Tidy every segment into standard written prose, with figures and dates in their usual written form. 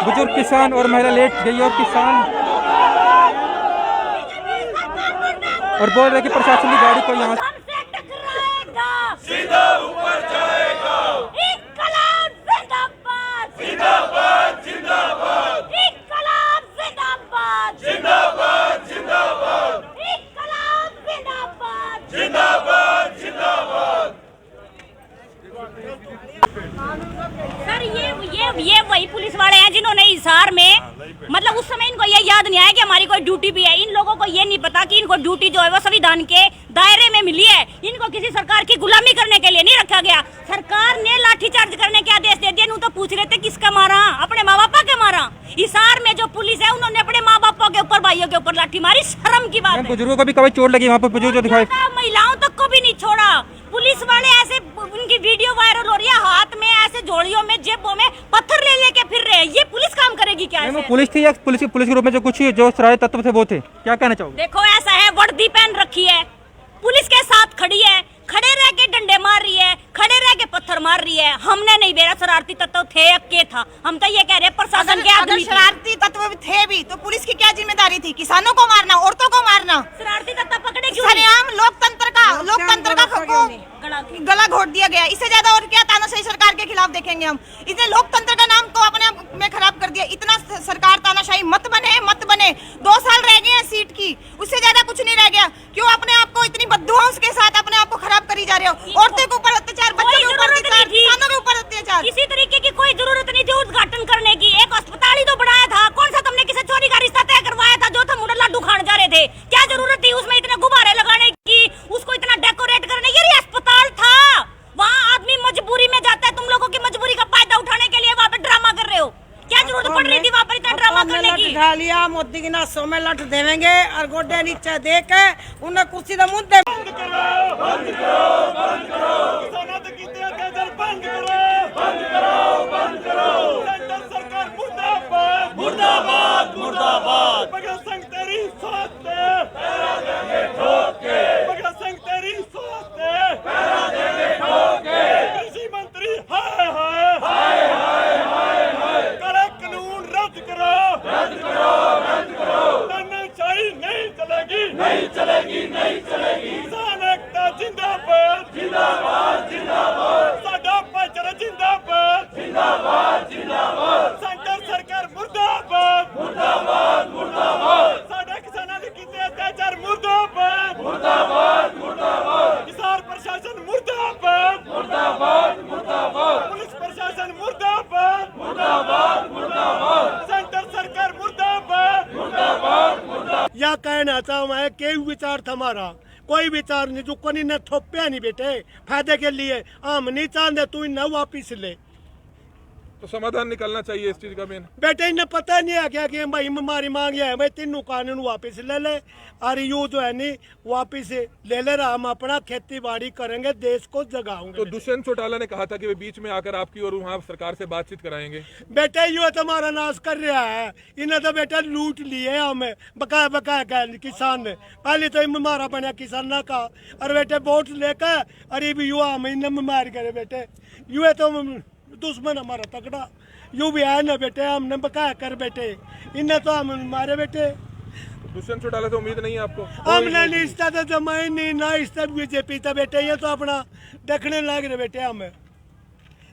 बुजुर्ग किसान और महिला लेट गई और किसान और बोल रहे कि प्रशासन की गाड़ी को यहाँ सीधा ऊपर जाएगा। इनकलाब जिंदाबाद जिंदाबाद जिंदाबाद। इनकलाब जिंदाबाद जिंदाबाद जिंदाबाद। इनकलाब जिंदाबाद जिंदाबाद जिंदाबाद। सर ये वही पुलिस वाले हैं जिन्होंने हिसार में मतलब उस समय इनको ये याद नहीं आया कि हमारी कोई ड्यूटी भी है। इन लोगों को ये नहीं पता कि इनको ड्यूटी जो है वो संविधान के दायरे में मिली है। इनको किसी सरकार की गुलामी करने के लिए नहीं रखा गया। सरकार ने लाठीचार्ज करने के आदेश दे दिए। तो पूछ रहे थे किसका मारा? अपने माँ बापा के मारा। हिसार में जो पुलिस है उन्होंने अपने माँ बापों के ऊपर, भाइयों के ऊपर लाठी मारी। शर्म की बात है। बुजुर्गों को भी कभी चोट लगी वहाँ पर, बुजुर्ग दिखाई, महिलाओं तक को भी नहीं छोड़ा। पुलिस वाले ऐसे, उनकी वीडियो वायरल हो रही है, हाथ में ऐसे झोलियों में जेबों में पत्थर ले लेके फिर रहे हैं। ये पुलिस काम करेगी क्या? वो पुलिस थी या पुलिस के रूप में जो कुछ जो शरारती तत्व थे वो थे? क्या कहना चाहोगे? देखो ऐसा है, वर्दी पहन रखी है, पुलिस के साथ खड़ी है, खड़े रह के डंडे मार रही है, खड़े रह के पत्थर मार रही है। हमने नहीं बेरा शरारती तत्व थे के था। हम तो ये कह रहे हैं प्रशासन के आदमी शरारती तत्व थे भी तो पुलिस की क्या जिम्मेदारी थी? किसानों को मारना, औरतों को मारना। शरारती तत्व पकड़े क्यों? सरेआम लोकतंत्र का गला घोट दिया गया। इससे ज्यादा और क्या तानाशाही सरकार के खिलाफ देखेंगे हम? इसने लोकतंत्र का नाम को अपने आप में खराब कर दिया। इतना सरकार तानाशाही मत बने। 2 साल रह गए हैं सीट की, उससे ज्यादा कुछ नहीं रह गया। क्यों अपने आप को इतनी बददुआओं के साथ अपने आप को खराब करी जा रहे हो? औरतों के ऊपर अत्याचार, बच्चों के ऊपर अत्याचार, किसानों के ऊपर अत्याचार। किसी तरीके की कोई जरूरत नहीं थी उद्घाटन करने की। एक अस्पताल ही तो बनाया था। कौन सा तुमने किसी चोरी का रिश्ता तय करवाया था जो था मुड़ा लड्डू खाने जा रहे थे? क्या जरूरत थी उसमें इतने गुब्बारे लगाने की, उसको इतना डेकोरेट करने की? ये अस्पताल था, वहाँ आदमी मजबूरी में जाता है। तुम लोगों की मजबूरी का फायदा उठाने के लिए वहाँ पे ड्रामा कर रहे हो। क्या जरूरत पड़ रही थी वहाँ पर इतना ड्रामा करने की? उठा लिया, मोदी की नासों में लट देवेंगे और गोडे नीचे दे के उन्हें कुर्सी का मुद्दे बंद करो, बंद करो, बंद करो। किसानों के कीते अत्याचार बंद करो, बंद करो, बंद करो। सेंटर सरकार मुर्दाबाद, मुर्दाबाद, मुर्दाबाद। भगत सिंह तेरी सोच पे पैरा देंगे ठोक के। भगत सिंह तेरी सोच पे पैरा देंगे ठोक के। कृषि मंत्री हाय हाय हाय हाय हाय हाय। कड़े कानून रद्द करो, रद्द करो, रद्द करो। तानाशाही नहीं चलेगी, नहीं चलेगी, नहीं चलेगी। किसान एकता जिंदाबाद, जिंदाबाद, जिंदाबाद। साडा भाईचारा जिंदाबाद, जिंदाबाद, जिंदाबाद। सेंटर सरकार मुर्दाबाद, मुर्दाबाद, मुर्दाबाद। साडे किसानां दे कीते अत्याचार मुर्दाबाद, मुर्दाबाद, मुर्दाबाद। किसान प्रशासन मुर्दाबाद, मुर्दाबाद, मुर्दाबाद। पुलिस प्रशासन मुर्दाबाद, मुर्दाबाद, मुर्दाबाद। सेंटर सरकार मुर्दाबाद, मुर्दाबाद, मुर्दाबाद। या कहना चाहूँ मैं कि विचार था हमारा, कोई विचार नहीं, जो कोनी ने थोपया नहीं बेटे फायदे के लिए। हम नहीं चाहते तू इन्हें वापिस ले, तो समाधान निकलना चाहिए इस चीज का। मैंने बेटे इन्हें पता नहीं है क्या कि भाई हमारी मांग है भाई तीनों कानून वापिस ले ले और यू जो है नहीं वापिस ले ले रहा। हम अपना खेती बाड़ी करेंगे, देश को जगाऊंगे। तो दुष्यंत चौटाला ने कहा था कि वे बीच में आकर आपकी और वहाँ सरकार से बातचीत कराएंगे। बेटे यू तो हमारा नाश कर रहा है। इन्हें तो बेटा लूट लिए हमें बकाया बकाया किसान ने। पहले तो हमारा बना किसान ना का और बेटे वोट लेकर अरे भी युवा हम इन्हें मार करे बेटे। यू तो दुश्मन हमारा तगड़ा यू भी है ना बेटे। हमने बकाया कर बेटे, इन्हें तो हम मारे बेटे। दुष्यंत चौटाला से उम्मीद नहीं है आपको? हमने रिश्ता तो जमाई नहीं ना रिश्ता बीजेपी था बेटे। ये तो अपना देखने लग रहे बेटे हमें।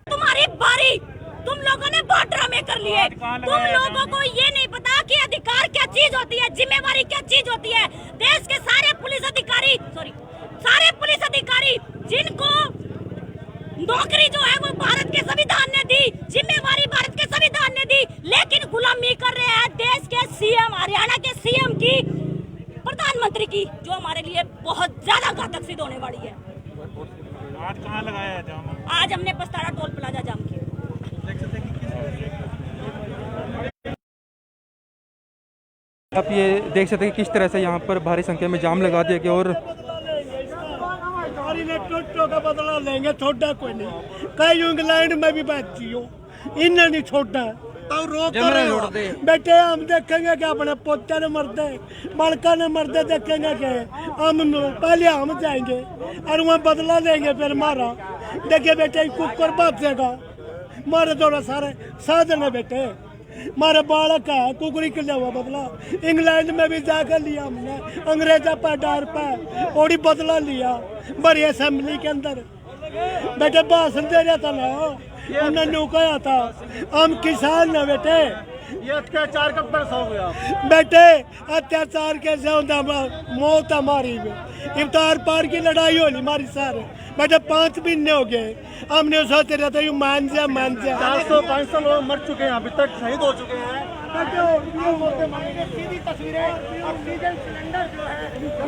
तुम्हारी बारी, तुम लोगों ने बहुत ड्रामे कर लिए। तुम लोगों को ये नहीं पता कि अधिकार क्या चीज होती है, जिम्मेवारी क्या चीज होती है। देश के सारे पुलिस अधिकारी जिनको नौकरी जो है वो भारत के संविधान ने दी, जिम्मेवारी भारत के संविधान ने दी, लेकिन गुलामी कर रहे हैं देश के सीएम, हरियाणा के सीएम की, प्रधानमंत्री की, जो हमारे लिए बहुत ज्यादा घातक सिद्ध होने वाली है। आज कहाँ लगाया है जाम? आज हमने पस्तारा टोल प्लाजा जाम किया। आप ये देख सकते हैं कि किस तरह से यहाँ पर भारी संख्या में जाम लगा दिया गया और का बदला लेंगे। छोटा कोई नहीं, कई इंग्लैंड में भी बच्ची हो, इन्हें नहीं छोटा तो रोक रहे बेटे। हम देखेंगे कि अपने पोते ने मरदे, बड़का ने मरदे देखेंगे कि हम पहले हम जाएंगे और वहाँ बदला लेंगे। फिर मारा देखिए बेटे कुकर बात देगा मारे दौड़ा सारे साधन है बेटे। हमारे बालक है कुकरी के हुआ बदला। इंग्लैंड में भी जाकर लिया हमने अंग्रेजा पर डर पर और बदला लिया बड़ी असेंबली के अंदर बेटे भाषण दे रहा था ना उन्होंने कहा था हम किसान न बेटे ये अत्याचार कब तक हो गया? बेटे अत्याचार कैसे होता मौत हमारी में इफ्तार पार की लड़ाई होनी हमारी सर बेटे 5 महीने हो गए हमने सोचते रहते यू मान जा 400-500 लोग मर चुके हैं, अभी तक शहीद हो चुके हैं। सीधी तस्वीरें ऑक्सीजन सिलेंडर जो है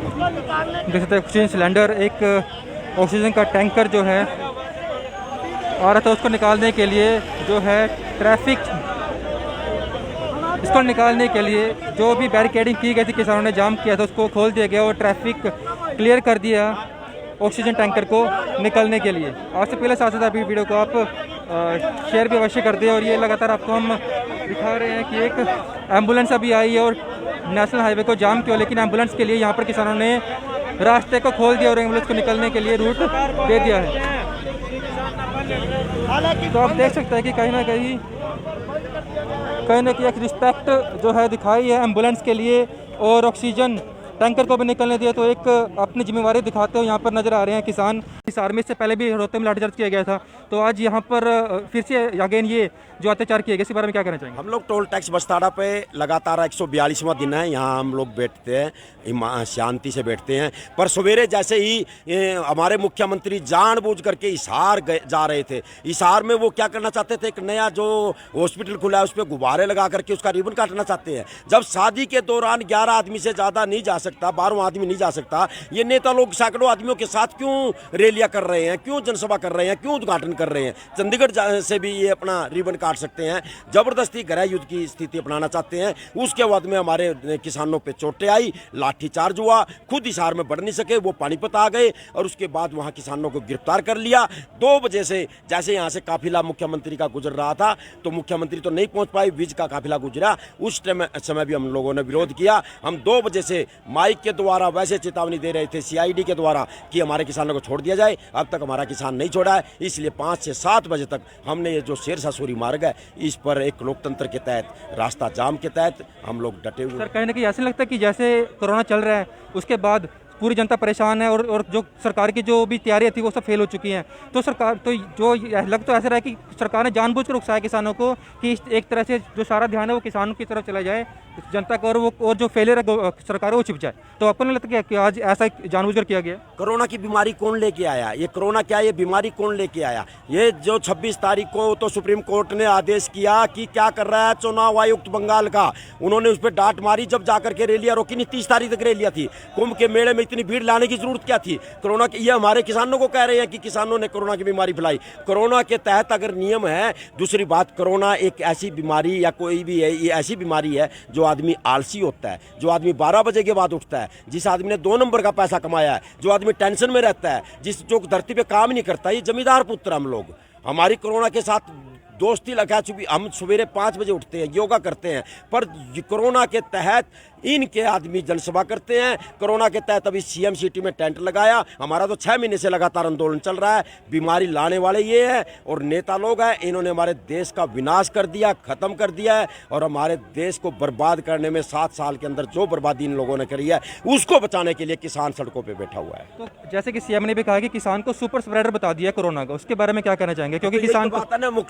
उसको निकालने देख सकते हैं ऑक्सीजन सिलेंडर, एक ऑक्सीजन का टैंकर जो है आ रहा था, उसको निकालने के लिए जो है ट्रैफिक, इसको निकालने के लिए जो भी बैरिकेडिंग की गई थी, किसानों ने जाम किया था, उसको खोल दिया गया और ट्रैफिक क्लियर कर दिया ऑक्सीजन टैंकर को निकलने के लिए। आपसे पहले साथ साथ अभी वीडियो को आप शेयर भी अवश्य कर दें। और ये लगातार आपको हम दिखा रहे हैं कि एक एम्बुलेंस अभी आई है और नेशनल हाईवे को जाम किया, लेकिन एम्बुलेंस के लिए यहाँ पर किसानों ने रास्ते को खोल दिया और एम्बुलेंस को निकलने के लिए रूट दे दिया है। तो आप देख सकते हैं कि कहीं ना कहीं एक रिस्पेक्ट जो है दिखाई है एम्बुलेंस के लिए और ऑक्सीजन टैंकर को भी निकलने दिया, तो एक अपनी जिम्मेवारी दिखाते हुए यहाँ पर नजर आ रहे हैं किसान। इस आर्मी से पहले भी रोहतक में लाठीचार्ज किया गया था, तो आज यहाँ पर फिर से अगेन ये जो अत्याचार किए गए, इसके बारे में क्या कहना चाहेंगे? हम लोग टोल टैक्स बस्ताड़ा पे लगातार 142वां दिन है, यहाँ हम लोग बैठते हैं, शांति से बैठते हैं। पर सवेरे जैसे ही हमारे मुख्यमंत्री जानबूझ करके हिसार जा रहे थे, हिसार में वो क्या करना चाहते थे, एक नया जो हॉस्पिटल खुला है उस पर गुब्बारे लगा करके उसका रिबन काटना चाहते हैं। जब शादी के दौरान 11 आदमी से ज़्यादा नहीं जा सकता, 12वां आदमी नहीं जा सकता, ये नेता लोग सैकड़ों आदमियों के साथ क्यों रैलियां कर रहे हैं, क्यों जनसभा कर रहे हैं, क्यों उद्घाटन कर रहे हैं? चंडीगढ़ से भी ये अपना रिबन काट सकते हैं। जबरदस्ती गृह युद्ध की स्थिति अपनाना चाहते हैं। उसके बाद में हमारे किसानों पे चोटें आई, लाठीचार्ज हुआ, खुद हिसार में बढ़ नहीं सके, वो पानीपत आ गए और उसके बाद वहां किसानों को गिरफ्तार कर लिया। 2 बजे से जैसे यहाँ से काफिला मुख्यमंत्री का गुजर रहा था, तो मुख्यमंत्री तो नहीं पहुंच पाए, विज का काफिला गुजरा, उस समय भी हम लोगों ने विरोध किया। हम 2 बजे से माइक के द्वारा वैसे चेतावनी दे रहे थे CID के द्वारा कि हमारे किसानों को छोड़ दिया जाए, अब तक हमारा किसान नहीं छोड़ा है। इसलिए 5 से 7 बजे तक हमने ये जो शेरशाह सूरी मार्ग है, इस पर एक लोकतंत्र के तहत, रास्ता जाम के तहत हम लोग डटे हुए। सर कहीं ना कहीं ऐसा लगता है कि जैसे कोरोना चल रहा है उसके बाद पूरी जनता परेशान है और जो सरकार की जो भी तैयारियां थी वो सब फेल हो चुकी हैं, तो सरकार तो जो लग तो ऐसा रहा है कि सरकार ने जानबूझकर उकसाया किसानों को कि एक तरह से जो सारा ध्यान है वो किसानों की तरफ चला जाए, जनता को, और जो फेलियर है सरकार वो छिप जाए। तो आपको नहीं लगता कि आज ऐसा जानबूझकर किया गया? कोरोना की बीमारी कौन लेके आया? ये कोरोना क्या, ये बीमारी कौन लेके आया? ये जो 26 तारीख को तो सुप्रीम कोर्ट ने आदेश किया कि क्या कर रहा है चुनाव आयुक्त बंगाल का, उन्होंने उस पर डांट मारी, जब जाकर के रैलियां रोकी नहीं। 30 तारीख तक रैलियां थी, कुंभ के मेले में इतनी भीड़ लाने की जरूरत क्या थी? कोरोना की, ये हमारे किसानों को कह रहे हैं कि किसानों ने कोरोना की बीमारी फैलाई। कोरोना के तहत अगर नियम है, दूसरी बात, कोरोना एक ऐसी बीमारी या कोई भी है, ये ऐसी बीमारी है जो आदमी आलसी होता है, जो आदमी 12 बजे के बाद उठता है, जिस आदमी ने 2 नंबर का पैसा कमाया है, जो आदमी टेंशन में रहता है, जो धरती पे काम नहीं करता, ये जमींदार पुत्र हम लोग। हमारी कोरोना के साथ दोस्ती लगा चुकी। हम सवेरे 5 बजे उठते हैं, योगा करते हैं, पर कोरोना के तहत इनके आदमी जनसभा करते हैं। कोरोना के तहत अभी CM सिटी में टेंट लगाया। हमारा तो 6 महीने से लगातार आंदोलन चल रहा है। बीमारी लाने वाले ये हैं और नेता लोग हैं, इन्होंने हमारे देश का विनाश कर दिया, खत्म कर दिया है, और हमारे देश को बर्बाद करने में 7 साल के अंदर जो बर्बादी इन लोगों ने करी है, उसको बचाने के लिए किसान सड़कों पर बैठा हुआ है। तो जैसे कि CM ने भी कहा कि किसान को सुपर स्प्रेडर बता दिया कोरोना का, उसके बारे में क्या कहना चाहेंगे? क्योंकि किसान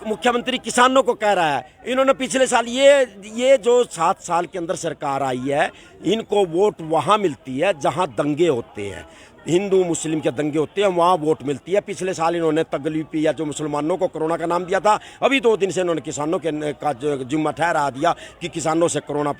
मुख्यमंत्री किसानों को कह रहा है, इन्होंने पिछले साल ये जो 7 साल के अंदर सरकार आई है, इनको वोट वहां मिलती है जहां दंगे होते हैं, हिंदू मुस्लिम के दंगे होते हैं, वहाँ वोट मिलती है। पिछले साल इन्होंने तकलीफी या जो मुसलमानों को कोरोना का नाम दिया था, अभी 2 दिन से इन्होंने किसानों का जिम्मा ठहरा दिया कि किसानों से कोरोना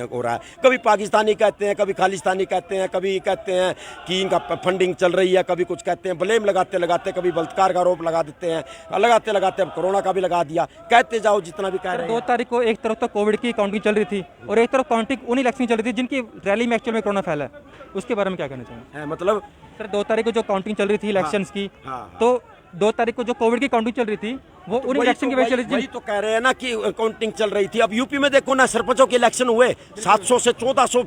हो रहा है। कभी पाकिस्तानी कहते हैं, कभी खालिस्तानी कहते हैं, कभी कहते हैं कि इनका फंडिंग चल रही है, कभी कुछ कहते हैं, ब्लेम लगाते लगाते कभी बलात्कार का आरोप लगा देते हैं, लगाते लगाते अब कोरोना का भी लगा दिया। कहते जाओ जितना भी कह रहे हैं। 2 तारीख को एक तरफ तो कोविड की काउंटिंग चल रही थी और एक तरफ काउंटिंग उन इलेक्शन चल रही थी जिनकी रैली में एक्चुअल में कोरोना फैला है, उसके बारे में क्या कहना चाहिए? मतलब सर 2 तारीख को जो काउंटिंग चल रही थी इलेक्शंस की, तो 2 तारीख को जो कोविड की काउंटिंग चल रही थी वो उन इलेक्शन की वजह से वही तो कह रहे हैं ना कि काउंटिंग चल रही थी। अब यूपी में देखो ना, सरपंचों के इलेक्शन हुए, 700 से 1400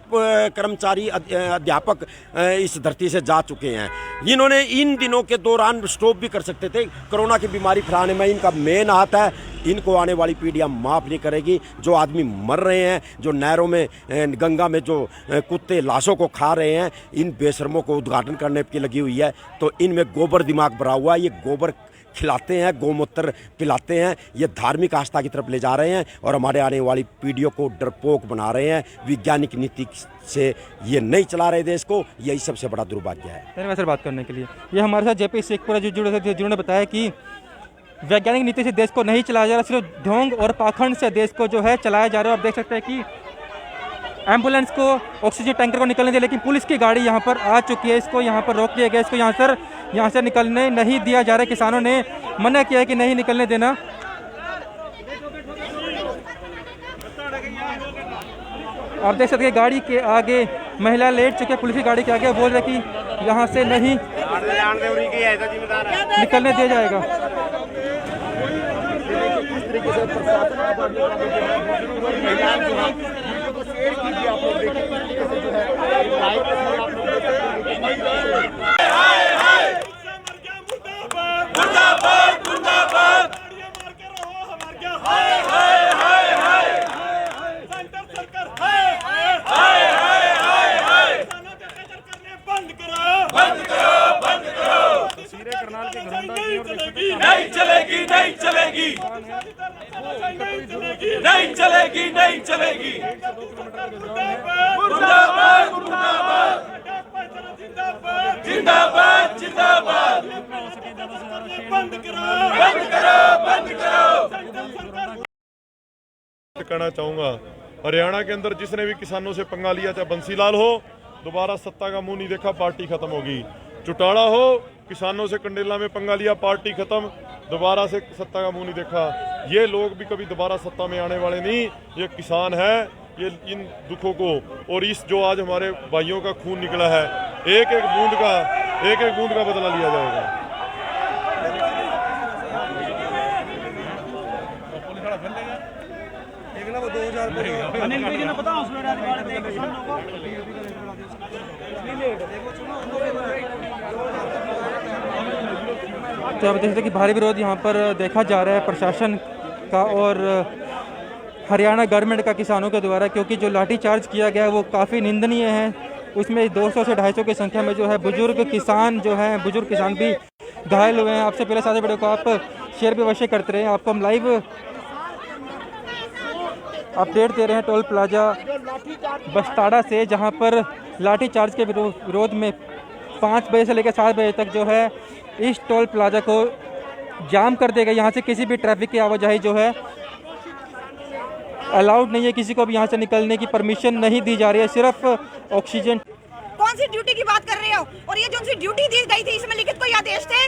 कर्मचारी अध्यापक इस धरती से जा चुके हैं। इन्होंने इन दिनों के दौरान स्टॉप भी कर सकते थे। कोरोना की बीमारी फैलाने में इनका मेन हाथ है, इनको आने वाली पीढ़ियाँ माफ़ नहीं करेगी। जो आदमी मर रहे हैं, जो नहरों में गंगा में जो कुत्ते लाशों को खा रहे हैं, इन बेशर्मों को उद्घाटन करने की लगी हुई है। तो इनमें गोबर दिमाग भरा हुआ है। ये गोबर खिलाते हैं, गोमूत्र पिलाते हैं, ये धार्मिक आस्था की तरफ ले जा रहे हैं और हमारे आने वाली पीढ़ियों को डरपोक बना रहे हैं। वैज्ञानिक नीति से ये नहीं चला रहे देश को, यही सबसे बड़ा दुर्भाग्य है। धन्यवाद सर बात करने के लिए। ये हमारे साथ जेपी शेखपुरा जिन्होंने बताया कि वैज्ञानिक नीति से देश को नहीं चलाया जा रहा, सिर्फ ढोंग और पाखंड से देश को जो है चलाया जा रहा है। आप देख सकते हैं कि एम्बुलेंस को, ऑक्सीजन टैंकर को निकलने दिया, लेकिन पुलिस की गाड़ी यहाँ पर आ चुकी है। इसको यहाँ पर रोक दिया गया, इसको यहाँ से निकलने नहीं दिया जा रहा है। किसानों ने मना किया है कि नहीं निकलने देना। आप देख सकते हैं गाड़ी के आगे महिला लेट चुके हैं, पुलिस की गाड़ी के आगे, बोल रहे कि यहाँ से नहीं निकलने दिया जाएगा। नहीं चलेगी, नहीं चलेगी, नहीं चलेगी, नहीं चलेगी। मुर्दाबाद, मुर्दाबाद, जिंदाबाद, जिंदाबाद। बंद करो, बंद करो, बंद करो। कहना चाहूंगा, हरियाणा के अंदर जिसने भी किसानों से पंगा लिया, चाहे बंसीलाल हो, दोबारा सत्ता का मुंह नहीं देखा, पार्टी खत्म होगी। चौटाला हो, किसानों से कंडेला में पंगा लिया, पार्टी खत्म, दोबारा से सत्ता का मुंह नहीं देखा। ये लोग भी कभी दोबारा सत्ता में आने वाले नहीं। ये किसान है, ये इन दुखों को और इस जो आज हमारे भाइयों का खून निकला है, एक एक बूंद का बदला लिया जाएगा। तो आप देख सकते हैं कि भारी विरोध यहाँ पर देखा जा रहा है प्रशासन का और हरियाणा गवर्नमेंट का किसानों के द्वारा, क्योंकि जो लाठीचार्ज किया गया है वो काफ़ी निंदनीय है। उसमें 200 से 250 की संख्या में जो है बुजुर्ग किसान भी घायल हुए हैं। आपसे पहले सारे वीडियो को आप शेयर भी अवश्य करते रहे। आपको हम लाइव अपडेट दे रहे हैं टोल प्लाजा बस्ताड़ा से, जहां पर लाठीचार्ज के विरोध में 5 बजे से लेकर 7 बजे तक जो है इस टोल प्लाजा को जाम कर देगा। यहाँ से किसी भी ट्रैफिक की आवाजाही जो है अलाउड नहीं है, किसी को भी यहाँ से निकलने की परमिशन नहीं दी जा रही है। सिर्फ ऑक्सीजन। कौन सी ड्यूटी की बात कर रहे हो? और ये जो सी ड्यूटी दी गई थी, इसमें लिखित कोई आदेश थे,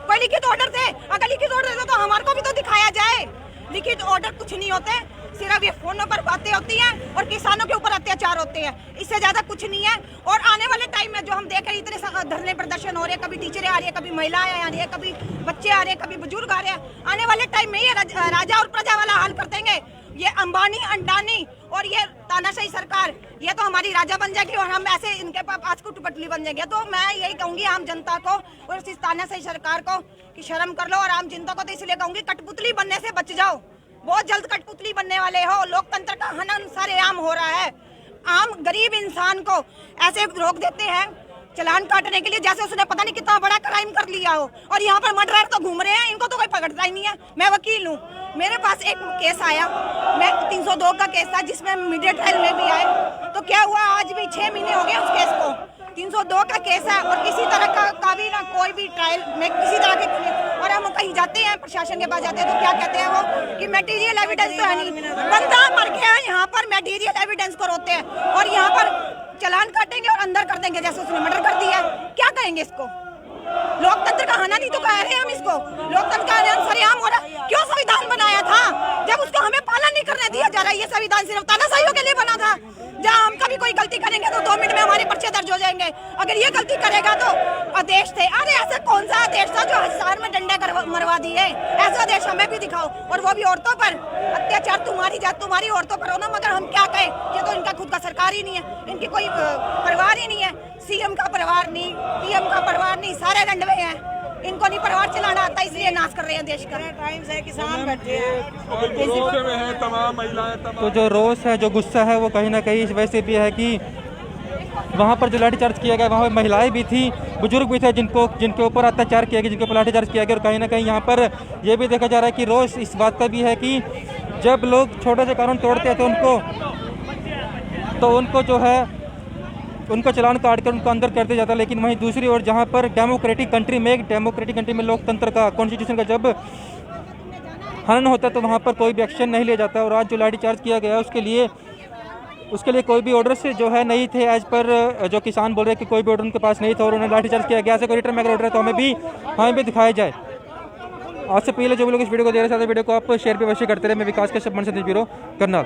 कोई लिखित ऑर्डर थे? अगर लिखित ऑर्डर थे तो हमारे को भी तो दिखाया जाए। लिखित ऑर्डर कुछ नहीं होते, सिर्फ ये फोनों पर बातें होती हैं और किसानों के ऊपर अत्याचार होते हैं, इससे ज्यादा कुछ नहीं है। और आने वाले टाइम में जो हम देख रहे हैं, इतने धरने प्रदर्शन हो रहे हैं, कभी टीचरें आ रही है, कभी महिलाएं आ रही है, कभी बच्चे आ रहे हैं, कभी बुजुर्ग आ रहे हैं। आने वाले टाइम में ये राजा और प्रजा वाला हाल कर देंगे। ये अंबानी, अंडानी और ये तानाशाही सरकार, ये तो हमारी राजा बन जाएगी और हम ऐसे इनके पास को टुकटली बन जाएंगे। तो मैं यही कहूंगी आम जनता को और इस तानाशाही सरकार को कि शर्म कर लो। और आम जनता को तो इसलिए कहूंगी, कठपुतली बनने से बच जाओ, बहुत जल्द कठपुतली बनने वाले हो। लोकतंत्र का हनन सरेआम हो रहा है। आम गरीब इंसान को ऐसे रोक देते हैं चालान काटने के लिए, जैसे उसने पता नहीं कितना बड़ा क्राइम कर लिया हो। और यहाँ पर मर्डरर तो घूम रहे हैं, इनको तो कोई पकड़ता ही नहीं है। मैं वकील हूँ, मेरे पास एक केस आया, मैं 302 का केस था जिसमें मीडिया ट्रायल में भी आए। तो क्या हुआ, आज भी 6 महीने हो गए उस केस को। 302 का केस है और किसी तरह का भी ना कोई भी ट्रायल में किसी तरह के। और हम कहीं जाते हैं, प्रशासन के पास जाते हैं तो क्या कहते हैं वो कि मटेरियल एविडेंस तो है नहीं। बंदा मर गया है, यहाँ पर मटेरियल एविडेंस को रोते हैं और यहाँ पर चालान काटेंगे और अंदर कर देंगे जैसे उसने मर्डर कर दिया। क्या कहेंगे इसको? लोकतंत्र का हनन ही तो कह रहे हैं हम इसको। लोकतंत्र का हनन सरेआम हो रहा। क्यों संविधान बनाया था जब उसको हमें पालन नहीं करने दिया जा रहा है? ये संविधान सिर्फ तानाशाहियों के लिए बना था, जहाँ हम कभी कोई गलती करेंगे तो 2 मिनट में हमारे पर्चे दर्ज हो जाएंगे। अगर ये गलती करेगा तो आदेश थे। अरे ऐसा कौन सा आदेश था जो हजार में डंडे मरवा दिए? ऐसा आदेश हमें भी दिखाओ, और वो भी औरतों पर। अत्याचार तुम्हारी जात, तुम्हारी औरतों पर हो ना, मगर हम क्या कहें, ये तो इनका खुद का सरकार ही नहीं है, इनकी कोई परिवार ही नहीं है। सीएम का परिवार नहीं, पीएम का परिवार नहीं, सारे रंडवे हैं। इनको नहीं परिवार चलाना आता, इसलिए नाश कर रहे हैं देश का। टाइम से किसान बैठे हैं और बिल्कुल गुस्से में है तमाम महिलाएं, तमाम तो जो रोष है, जो गुस्सा है, वो कहीं ना कहीं इस वजह से भी है कि वहाँ पर जो लाठीचार्ज किया गया, वहाँ पर महिलाएं भी थी, बुजुर्ग भी थे, जिनके ऊपर अत्याचार किया गया, जिनके ऊपर लाठीचार्ज किया गया। और कहीं ना कहीं यहाँ पर ये भी देखा जा रहा है कि रोष इस बात का भी है कि जब लोग छोटे से कानून तोड़ते हैं तो उनको जो है उनको चालान काट कर उनको अंदर कर दिया जाता है। लेकिन वहीं दूसरी ओर जहाँ पर डेमोक्रेटिक कंट्री में लोकतंत्र का, कॉन्स्टिट्यूशन का जब हनन होता है तो वहाँ पर कोई भी एक्शन नहीं लिया जाता। और आज जो लाठीचार्ज किया गया उसके लिए कोई भी ऑर्डर से जो है नहीं थे, एज पर जो किसान बोल रहे हैं कि कोई भी ऑर्डर उनके पास नहीं था और उन्हें लाठीचार्ज किया गया। ऐसे कोई रिटर्न में अगर ऑर्डर है तो हमें भी दिखाया जाए। आज से पहले जो भी लोग इस वीडियो को देख रहे हैं, वीडियो को आप शेयर भी अवश्य करते रहे। मैं विकास के ब्यूरो करनाल।